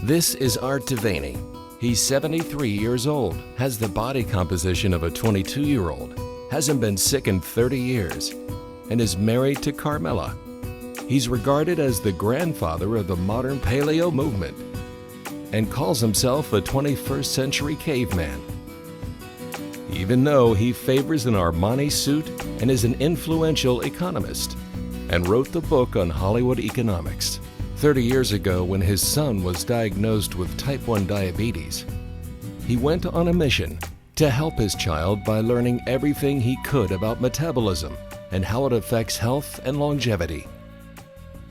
This is Arthur De Vany. He's 73 years old, has the body composition of a 22-year-old, hasn't been sick in 30 years, and is married to Carmela. He's regarded as the grandfather of the modern Paleo movement and calls himself a 21st century caveman. Even though he favors an Armani suit and is an influential economist and wrote the book on Hollywood economics. 30 years ago, when his son was diagnosed with type 1 diabetes, he went on a mission to help his child by learning everything he could about metabolism and how it affects health and longevity.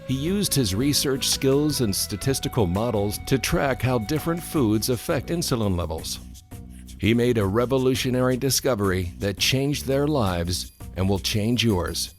He used his research skills and statistical models to track how different foods affect insulin levels. He made a revolutionary discovery that changed their lives and will change yours.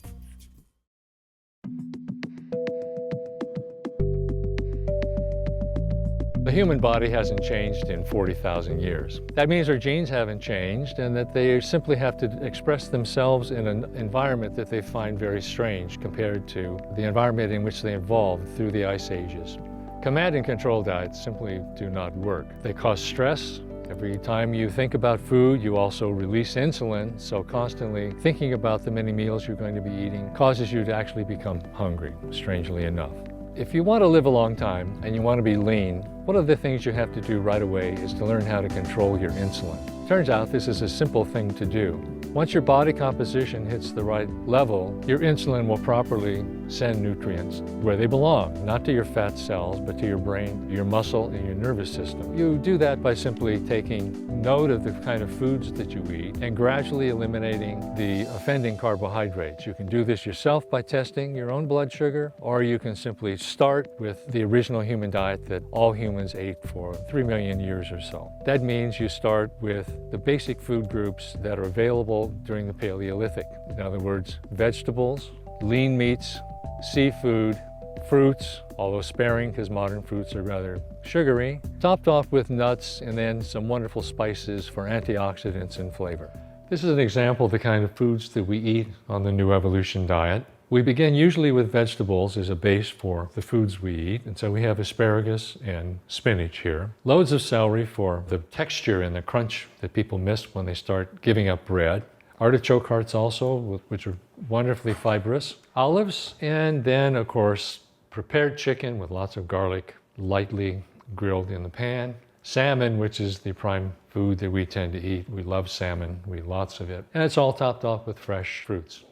The human body hasn't changed in 40,000 years. That means our genes haven't changed and that they simply have to express themselves in an environment that they find very strange compared to the environment in which they evolved through the ice ages. Command and control diets simply do not work. They cause stress. Every time you think about food, you also release insulin, so constantly thinking about the many meals you're going to be eating causes you to actually become hungry, strangely enough. If you want to live a long time and you want to be lean, one of the things you have to do right away is to learn how to control your insulin. Turns out this is a simple thing to do. Once your body composition hits the right level, your insulin will properly send nutrients where they belong, not to your fat cells, but to your brain, your muscle, and your nervous system. You do that by simply taking note of the kind of foods that you eat and gradually eliminating the offending carbohydrates. You can do this yourself by testing your own blood sugar, or you can simply start with the original human diet that all humans ate for 3 million years or so. That means you start with the basic food groups that are available during the Paleolithic. In other words, vegetables, lean meats, seafood, fruits, although sparing because modern fruits are rather sugary, topped off with nuts and then some wonderful spices for antioxidants and flavor. This is an example of the kind of foods that we eat on the New Evolution diet. We begin usually with vegetables as a base for the foods we eat, and so we have asparagus and spinach here. Loads of celery for the texture and the crunch that people miss when they start giving up bread. Artichoke hearts also, which are wonderfully fibrous. Olives, and then of course prepared chicken with lots of garlic, lightly grilled in the pan. Salmon, which is the prime food that we tend to eat. We love salmon, we eat lots of it. And it's all topped off with fresh fruits.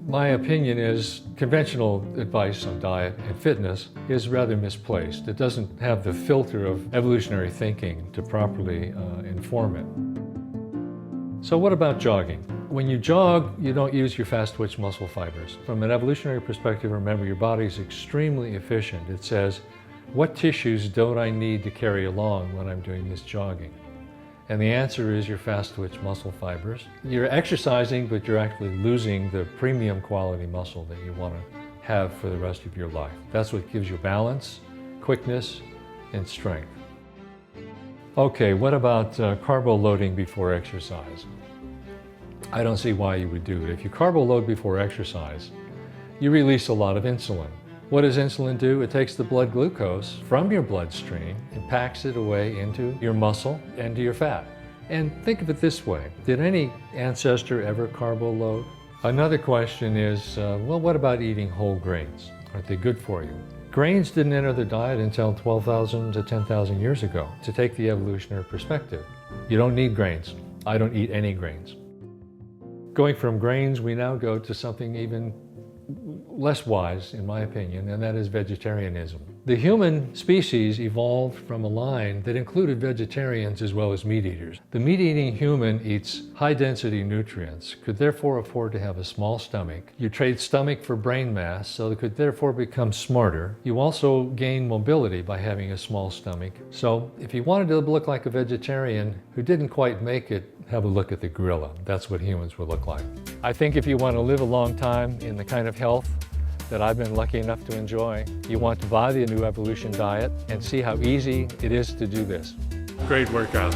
My opinion is conventional advice on diet and fitness is rather misplaced. It doesn't have the filter of evolutionary thinking to properly inform it. So what about jogging? When you jog, you don't use your fast-twitch muscle fibers. From an evolutionary perspective, remember, your body is extremely efficient. It says, what tissues don't I need to carry along when I'm doing this jogging? And the answer is your fast-twitch muscle fibers. You're exercising, but you're actually losing the premium quality muscle that you want to have for the rest of your life. That's what gives you balance, quickness, and strength. Okay, what about carbo loading before exercise? I don't see why you would do it. If you carbo load before exercise, you release a lot of insulin. What does insulin do? It takes the blood glucose from your bloodstream and packs it away into your muscle and to your fat. And think of it this way. Did any ancestor ever carbo load? Another question is, well, what about eating whole grains? Aren't they good for you? Grains didn't enter the diet until 12,000 to 10,000 years ago. To take the evolutionary perspective, you don't need grains. I don't eat any grains. Going from grains, we now go to something even less wise, in my opinion, and that is vegetarianism. The human species evolved from a line that included vegetarians as well as meat eaters. The meat-eating human eats high-density nutrients, could therefore afford to have a small stomach. You trade stomach for brain mass, so they could therefore become smarter. You also gain mobility by having a small stomach. So if you wanted to look like a vegetarian who didn't quite make it, have a look at the gorilla. That's what humans would look like. I think if you want to live a long time in the kind of health that I've been lucky enough to enjoy, you want to buy the New Evolution diet and see how easy it is to do this. Great workout.